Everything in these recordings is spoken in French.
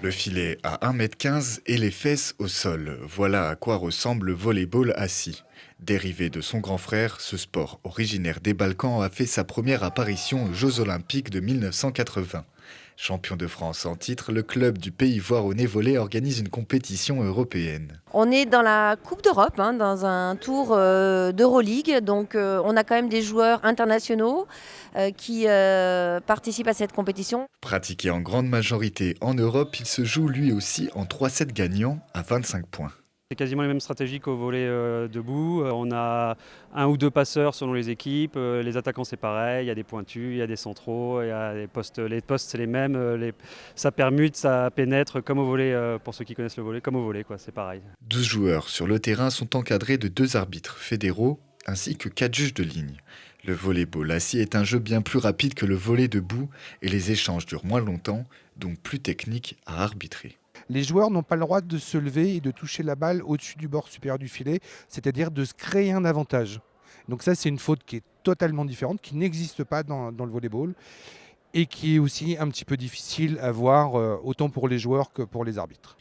Le filet à 1,15 m et les fesses au sol. Voilà à quoi ressemble le volley-ball assis. Dérivé de son grand frère, ce sport originaire des Balkans a fait sa première apparition aux Jeux Olympiques de 1980. Champion de France en titre, le club du Pays Voironnais Volley organise une compétition européenne. On est dans la Coupe d'Europe, dans un tour d'Euroleague. Donc on a quand même des joueurs internationaux qui participent à cette compétition. Pratiqué en grande majorité en Europe, il se joue lui aussi en 3 sets gagnants à 25 points. C'est quasiment les mêmes stratégies qu'au volley debout. On a un ou deux passeurs selon les équipes. Les attaquants, c'est pareil. Il y a des pointus, il y a des centraux, il y a des postes. Les postes, c'est les mêmes. Ça permute, ça pénètre comme au volley, pour ceux qui connaissent le volley, comme au volley, quoi, c'est pareil. 12 joueurs sur le terrain sont encadrés de 2 arbitres fédéraux ainsi que 4 juges de ligne. Le volley-ball assis est un jeu bien plus rapide que le volley debout et les échanges durent moins longtemps, donc plus techniques à arbitrer. Les joueurs n'ont pas le droit de se lever et de toucher la balle au-dessus du bord supérieur du filet, c'est-à-dire de se créer un avantage. Donc ça, c'est une faute qui est totalement différente, qui n'existe pas dans le volleyball et qui est aussi un petit peu difficile à voir, autant pour les joueurs que pour les arbitres.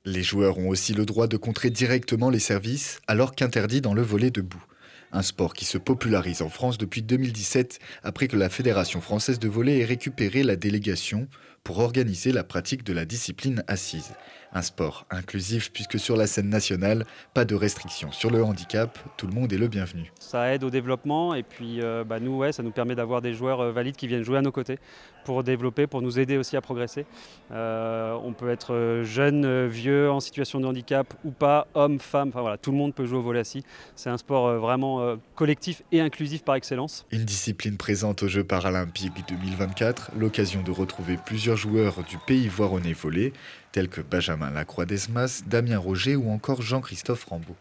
Les joueurs ont aussi le droit de contrer directement les services, alors qu'interdit dans le volley debout. Un sport qui se popularise en France depuis 2017, après que la Fédération française de volley ait récupéré la délégation pour organiser la pratique de la discipline assise. Un sport inclusif puisque sur la scène nationale, pas de restrictions sur le handicap, tout le monde est le bienvenu. Ça aide au développement et puis nous, ça nous permet d'avoir des joueurs valides qui viennent jouer à nos côtés pour développer, pour nous aider aussi à progresser. On peut être jeune, vieux, en situation de handicap ou pas, homme, femme, enfin voilà, tout le monde peut jouer au volley assis. C'est un sport vraiment collectif et inclusif par excellence. Une discipline présente aux Jeux paralympiques 2024, l'occasion de retrouver plusieurs joueurs du Pays Voironnais Volley, tels que Benjamin Lacroix-Desmas, Damien Roger ou encore Jean-Christophe Rambaud.